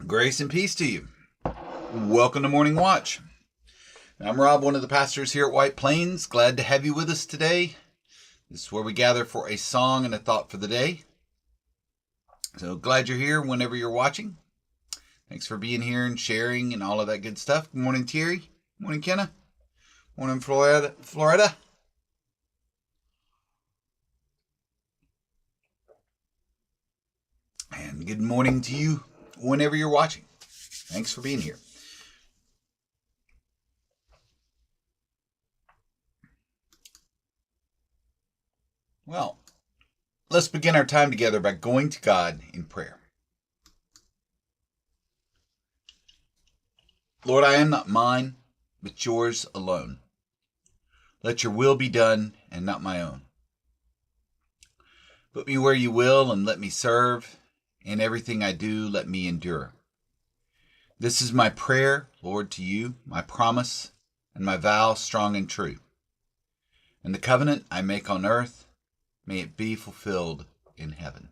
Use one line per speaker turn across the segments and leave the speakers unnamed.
Grace and peace to you. Welcome to Morning Watch. I'm Rob, one of the pastors here at White Plains. Glad to have you with us today. This is where we gather for a song and a thought for the day. So glad you're here whenever you're watching. Thanks for being here and sharing and all of that good stuff. Good morning, Terry. Good morning, Kenna. Good morning, Florida. And good morning to you whenever you're watching. Thanks for being here. Well, let's begin our time together by going to God in prayer. Lord, I am not mine, but yours alone. Let your will be done and not my own. Put me where you will and let me serve. In everything I do, let me endure. This is my prayer, Lord, to you, my promise and my vow strong and true. And the covenant I make on earth, may it be fulfilled in heaven.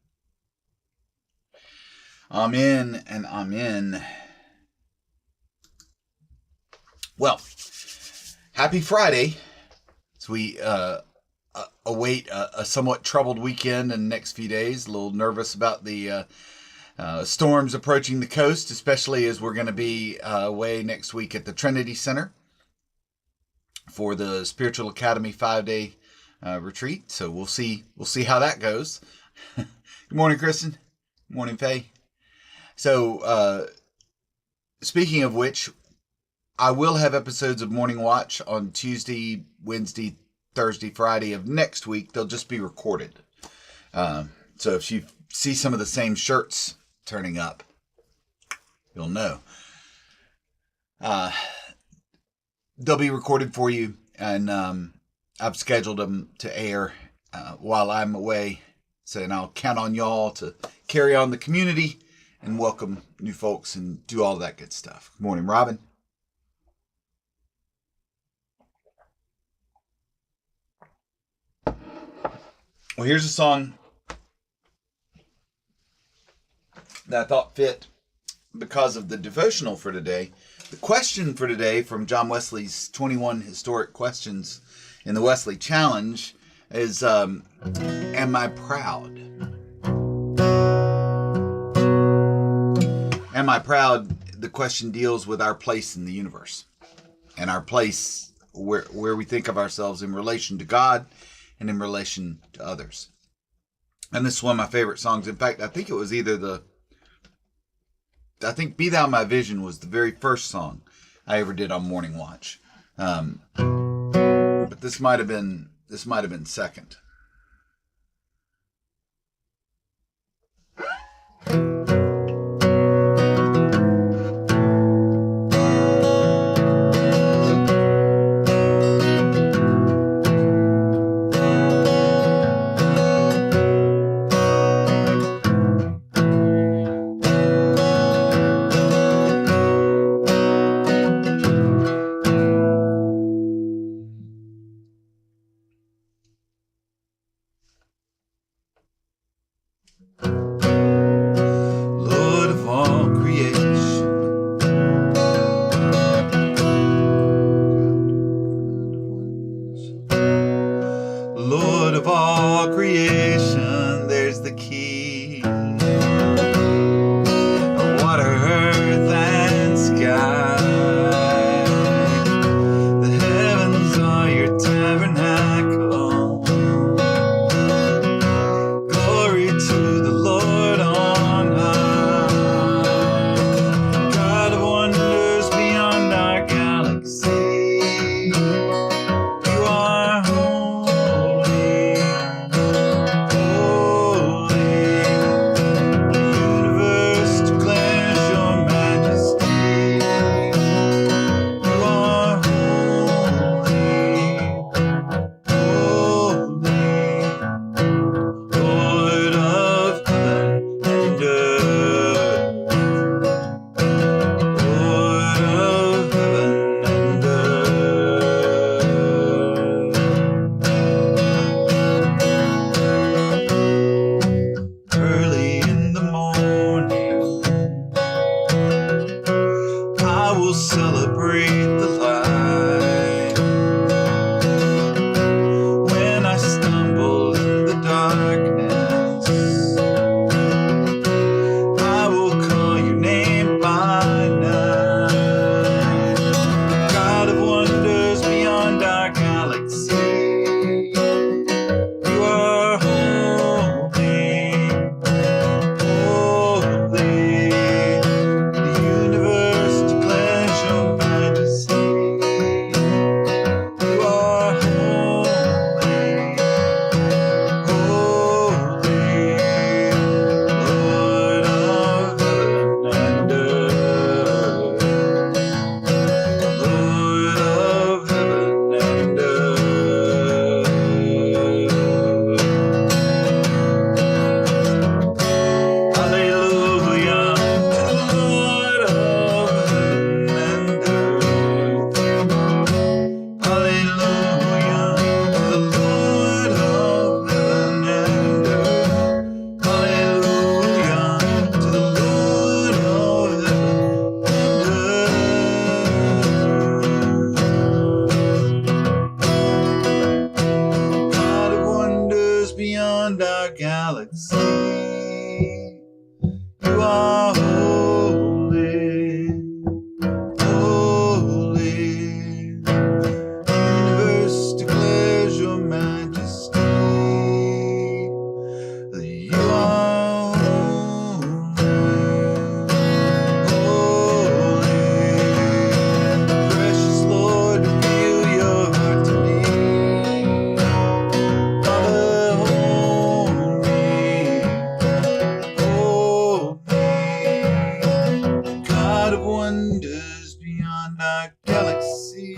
Amen and amen. Well, happy Friday as we await a somewhat troubled weekend and next few days. A little nervous about the storms approaching the coast, especially as we're going to be away next week at the Trinity Center for the Spiritual Academy 5-day retreat. So we'll see how that goes. Good morning, Kristen. Good morning, Faye. So speaking of which, I will have episodes of Morning Watch on Tuesday, Wednesday, Thursday, Friday of next week. They'll just be recorded. So if you see some of the same shirts turning up, you'll know. They'll be recorded for you, and I've scheduled them to air while I'm away. So, and I'll count on y'all to carry on the community and welcome new folks and do all that good stuff. Good morning, Robin. Well, here's a song that I thought fit because of the devotional for today. The question for today from John Wesley's 21 Historic Questions in the Wesley Challenge is, am I proud? Am I proud? The question deals with our place in the universe and our place where we think of ourselves in relation to God and in relation to others. And this is one of my favorite songs. In fact, I think it was Be Thou My Vision was the very first song I ever did on Morning Watch. But this might have been second. Lord of all creation, Lord of all creation, there's the key. Water, earth, and sky. The heavens are your tabernacle. Glory to the Lord on high. God of wonders beyond our galaxy. You are holy, galaxy. You are holy, holy. The universe declares your majesty. You are holy, precious Lord, reveal your heart to me. Father, hold me, God of wonders beyond our galaxy.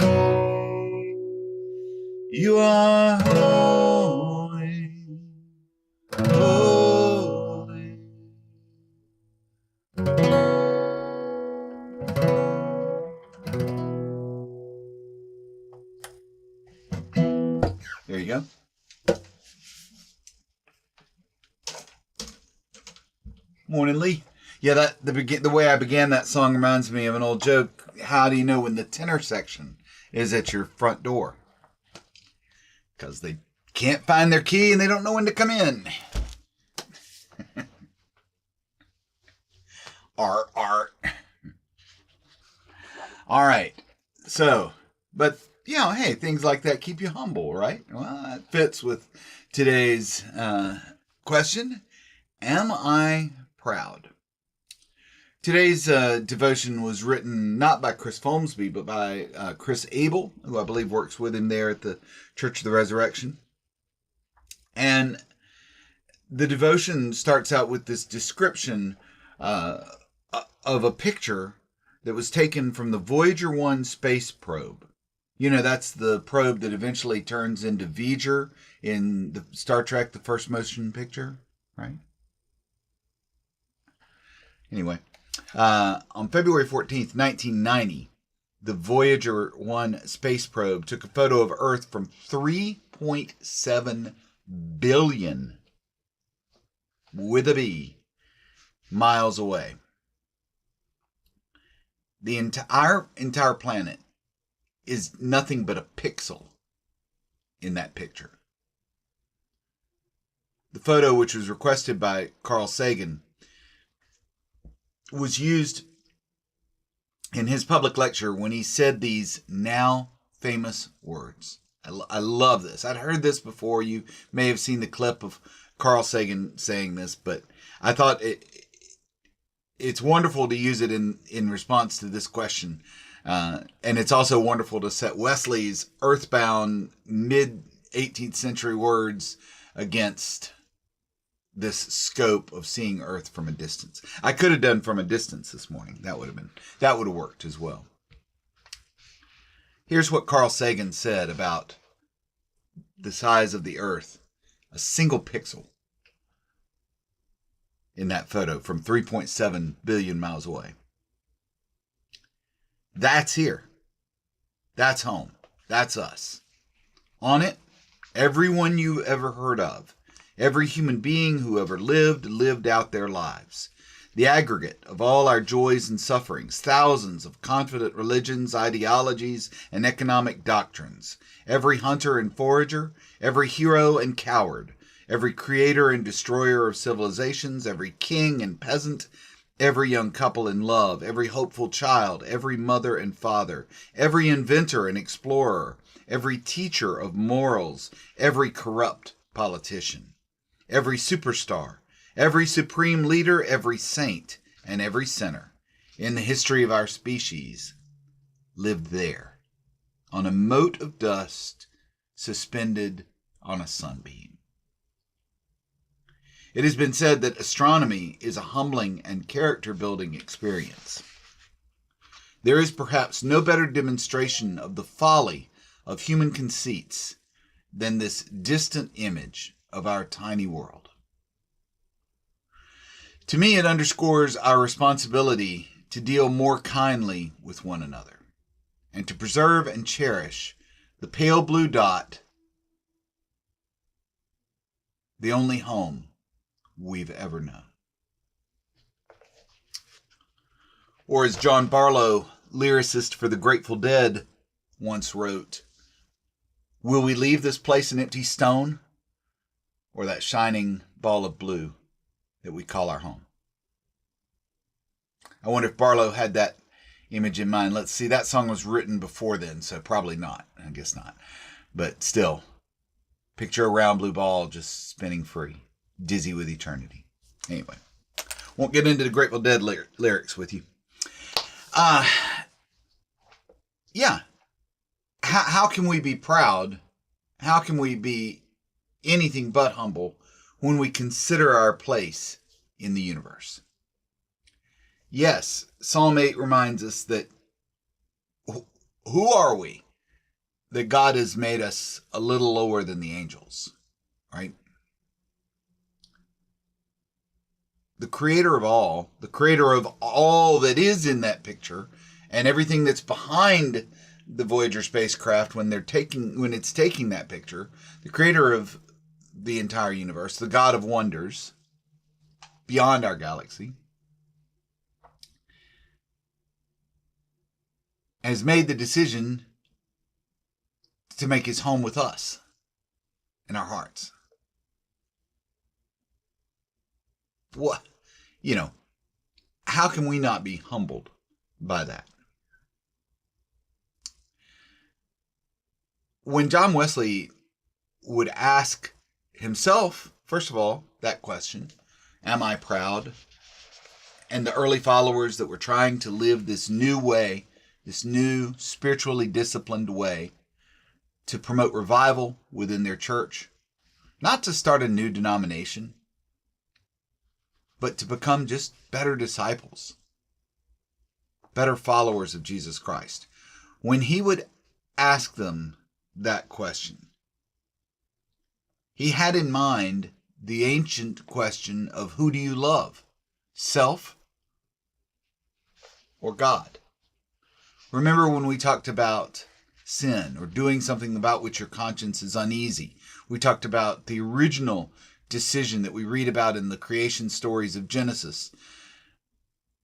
You are holy, holy. There you go. Morning, Lee. Yeah, the way I began that song reminds me of an old joke. How do you know when the tenor section is at your front door? Because they can't find their key and they don't know when to come in. Art. All right. So, but, hey, things like that keep you humble, right? Well, that fits with today's question. Am I proud? Today's devotion was written not by Chris Folmsby, but by Chris Abel, who I believe works with him there at the Church of the Resurrection. And the devotion starts out with this description of a picture that was taken from the Voyager 1 space probe. You know, that's the probe that eventually turns into V'ger in the Star Trek, the first motion picture, right? Anyway, on February 14th, 1990, the Voyager 1 space probe took a photo of Earth from 3.7 billion, with a B, miles away. The entire planet is nothing but a pixel in that picture. The photo, which was requested by Carl Sagan, was used in his public lecture when he said these now famous words. I love this. I'd heard this before. You may have seen the clip of Carl Sagan saying this, but I thought it's wonderful to use it in response to this question. And it's also wonderful to set Wesley's earthbound mid-18th century words against this scope of seeing Earth from a distance. I could have done from a distance this morning. That would have worked as well. Here's what Carl Sagan said about the size of the Earth, a single pixel in that photo from 3.7 billion miles away. That's here. That's home. That's us. On it, everyone you ever heard of. Every human being who ever lived out their lives. The aggregate of all our joys and sufferings, thousands of confident religions, ideologies, and economic doctrines. Every hunter and forager, every hero and coward, every creator and destroyer of civilizations, every king and peasant, every young couple in love, every hopeful child, every mother and father, every inventor and explorer, every teacher of morals, every corrupt politician. Every superstar, every supreme leader, every saint, and every sinner in the history of our species lived there, on a mote of dust suspended on a sunbeam. It has been said that astronomy is a humbling and character-building experience. There is perhaps no better demonstration of the folly of human conceits than this distant image of our tiny world. To me, it underscores our responsibility to deal more kindly with one another and to preserve and cherish the pale blue dot, the only home we've ever known. Or as John Barlow, lyricist for the Grateful Dead, once wrote, "Will we leave this place an empty stone, or that shining ball of blue that we call our home. I wonder if Barlow had that image in mind. Let's see, that song was written before then, so probably not. I guess not. But still, picture a round blue ball just spinning free, dizzy with eternity. Anyway, won't get into the Grateful Dead lyrics with you. Yeah. How can we be proud? How can we be anything but humble when we consider our place in the universe? Yes, Psalm 8 reminds us that who are we? That God has made us a little lower than the angels, right? The creator of all that is in that picture, and everything that's behind the Voyager spacecraft when it's taking that picture, the creator of the entire universe, the God of wonders beyond our galaxy, has made the decision to make his home with us in our hearts. What? How can we not be humbled by that? When John Wesley would ask himself, first of all, that question, am I proud? And the early followers that were trying to live this new way, this new spiritually disciplined way to promote revival within their church, not to start a new denomination, but to become just better disciples, better followers of Jesus Christ. When he would ask them that question, he had in mind the ancient question of who do you love, self or God? Remember when we talked about sin or doing something about which your conscience is uneasy? We talked about the original decision that we read about in the creation stories of Genesis,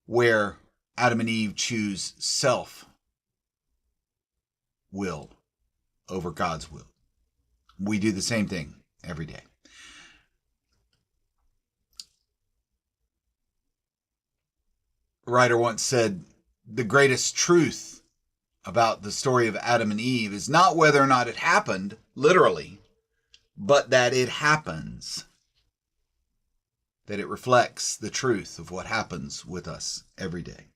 where Adam and Eve choose self-will over God's will. We do the same thing every day. A writer once said, the greatest truth about the story of Adam and Eve is not whether or not it happened, literally, but that it happens. That it reflects the truth of what happens with us every day.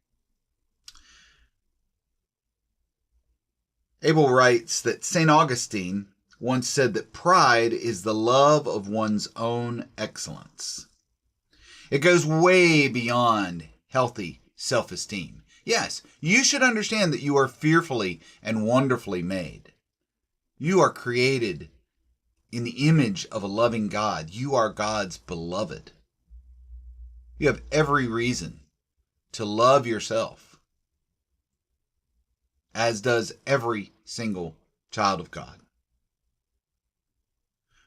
Abel writes that St. Augustine once said that pride is the love of one's own excellence. It goes way beyond healthy self-esteem. Yes, you should understand that you are fearfully and wonderfully made. You are created in the image of a loving God. You are God's beloved. You have every reason to love yourself, as does every single child of God.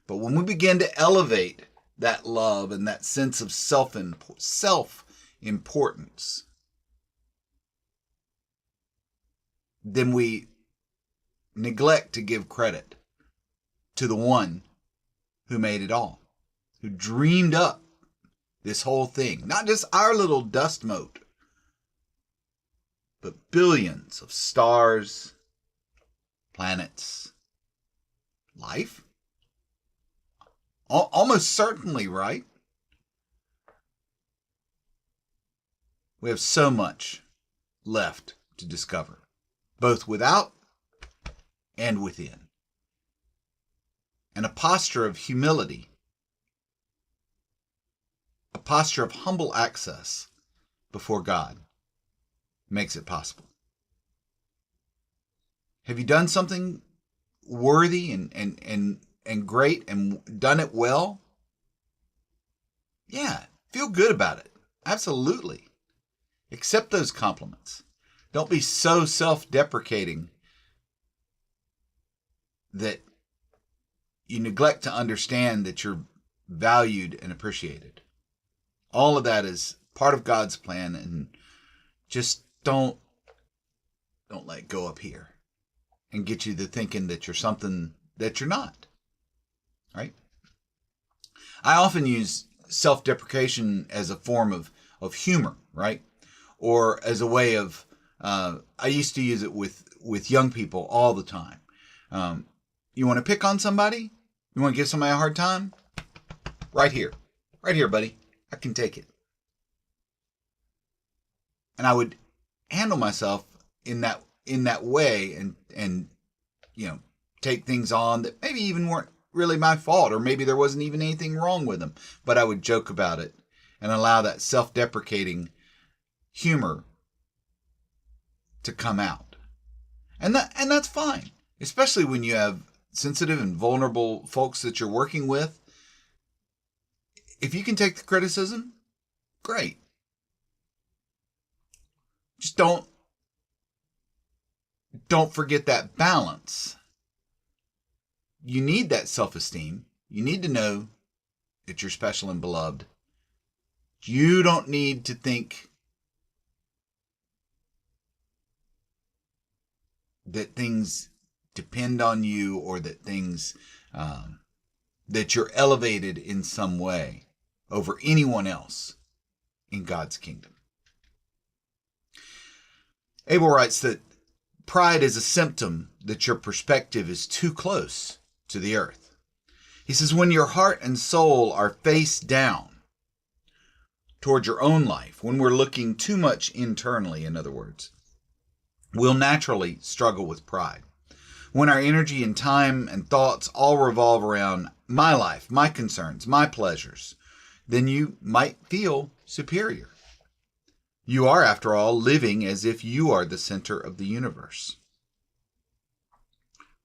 But when we begin to elevate that love and that sense of self-importance, then we neglect to give credit to the one who made it all, who dreamed up this whole thing. Not just our little dust mote, but billions of stars, planets, life. Almost certainly, right? We have so much left to discover, both without and within. And a posture of humility, a posture of humble access before God makes it possible. Have you done something worthy and great and done it well? Yeah, feel good about it. Absolutely. Accept those compliments. Don't be so self-deprecating that you neglect to understand that you're valued and appreciated. All of that is part of God's plan, and just don't let it go up here and get you to thinking that you're something that you're not. Right? I often use self-deprecation as a form of humor, right? Or as a way of, I used to use it with young people all the time. You want to pick on somebody? You want to give somebody a hard time? Right here. Right here, buddy. I can take it. And I would handle myself in that way and take things on that maybe even weren't really my fault, or maybe there wasn't even anything wrong with them, but I would joke about it and allow that self-deprecating humor to come out. And that's fine, especially when you have sensitive and vulnerable folks that you're working with. If you can take the criticism, great. Just don't forget that balance. You need that self-esteem. You need to know that you're special and beloved. You don't need to think that things depend on you, or that things, that you're elevated in some way over anyone else in God's kingdom. Abel writes that pride is a symptom that your perspective is too close to the earth. He says, when your heart and soul are face down toward your own life, when we're looking too much internally, in other words, we'll naturally struggle with pride. When our energy and time and thoughts all revolve around my life, my concerns, my pleasures, then you might feel superior. You are, after all, living as if you are the center of the universe.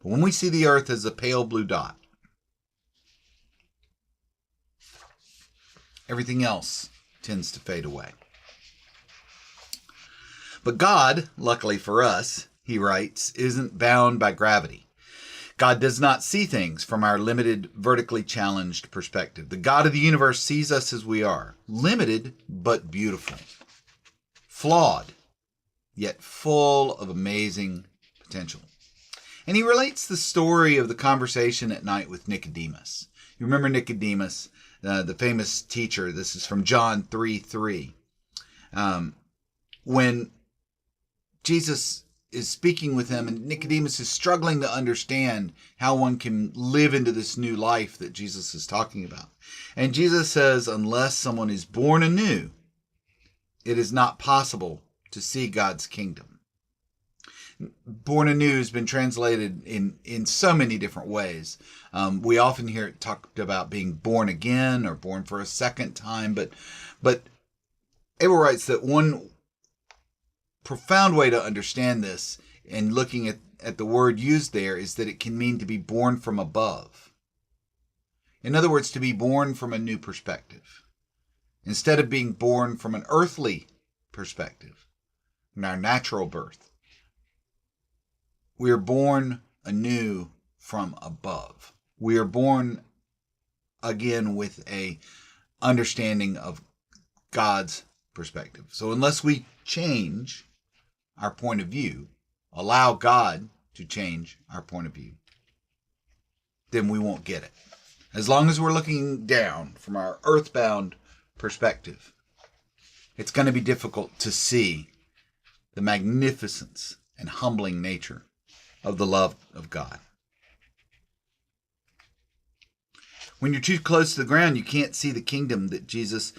But when we see the earth as a pale blue dot, everything else tends to fade away. But God, luckily for us, he writes, isn't bound by gravity. God does not see things from our limited, vertically challenged perspective. The God of the universe sees us as we are, limited but beautiful, flawed, yet full of amazing potential. And he relates the story of the conversation at night with Nicodemus. You remember Nicodemus, the famous teacher. This is from John 3:3. When Jesus is speaking with him, and Nicodemus is struggling to understand how one can live into this new life that Jesus is talking about. And Jesus says, unless someone is born anew, it is not possible to see God's kingdom. Born anew has been translated in so many different ways. We often hear it talked about being born again or born for a second time, but Abel writes that one profound way to understand this, and looking at the word used there, is that it can mean to be born from above. In other words, to be born from a new perspective. Instead of being born from an earthly perspective, in our natural birth, we are born anew from above. We are born again with a understanding of God's perspective. So unless we change our point of view, allow God to change our point of view, then we won't get it. As long as we're looking down from our earthbound perspective, it's going to be difficult to see the magnificence and humbling nature of the love of God. When you're too close to the ground, you can't see the kingdom that Jesus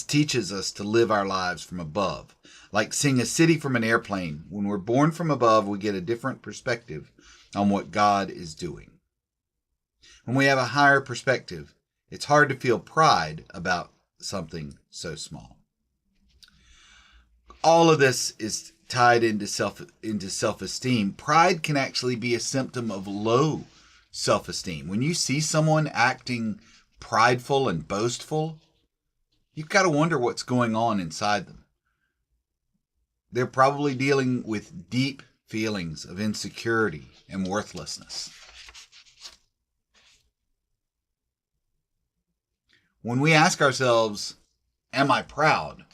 teaches us to live our lives from above. Like seeing a city from an airplane. When we're born from above, we get a different perspective on what God is doing. When we have a higher perspective, it's hard to feel pride about something so small. All of this is tied into self-esteem. Pride can actually be a symptom of low self-esteem. When you see someone acting prideful and boastful, you've got to wonder what's going on inside them. They're probably dealing with deep feelings of insecurity and worthlessness. When we ask ourselves, am I proud?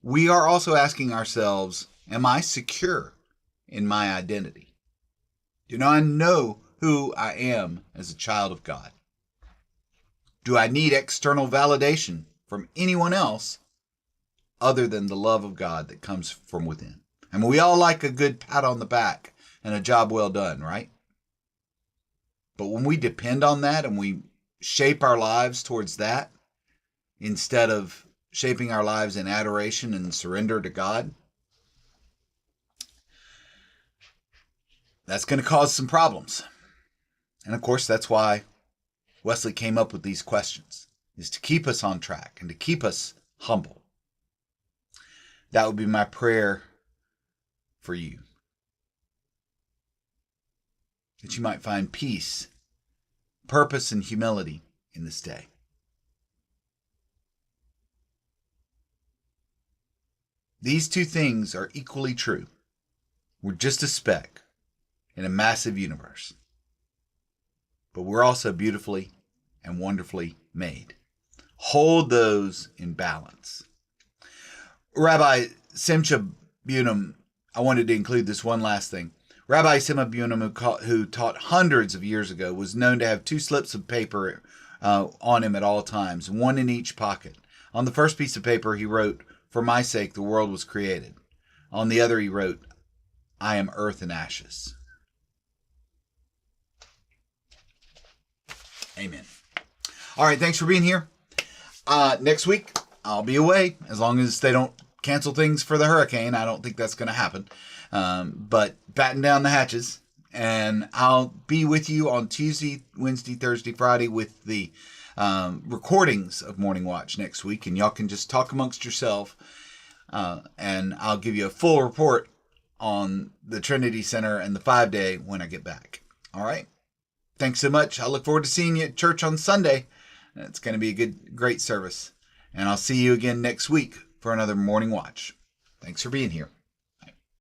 We are also asking ourselves, am I secure in my identity? Do I know who I am as a child of God? Do I need external validation from anyone else other than the love of God that comes from within? I mean, we all like a good pat on the back and a job well done, right? But when we depend on that and we shape our lives towards that, instead of shaping our lives in adoration and surrender to God, that's going to cause some problems. And of course, that's why Wesley came up with these questions, is to keep us on track and to keep us humble. That would be my prayer for you, that you might find peace, purpose, and humility in this day. These two things are equally true. We're just a speck in a massive universe, but we're also beautifully and wonderfully made. Hold those in balance. Rabbi Simcha Bunim, I wanted to include this one last thing. Rabbi Simcha Bunim, who taught hundreds of years ago, was known to have 2 slips of paper on him at all times, one in each pocket. On the first piece of paper, he wrote, "For my sake, the world was created." On the other, he wrote, "I am earth and ashes." Amen. All right, thanks for being here. Next week, I'll be away, as long as they don't cancel things for the hurricane. I don't think that's going to happen. But batten down the hatches, and I'll be with you on Tuesday, Wednesday, Thursday, Friday with the recordings of Morning Watch next week, and y'all can just talk amongst yourself, and I'll give you a full report on the Trinity Center and the 5-day when I get back. All right? Thanks so much. I look forward to seeing you at church on Sunday. It's going to be a great service. And I'll see you again next week for another Morning Watch. Thanks for being here.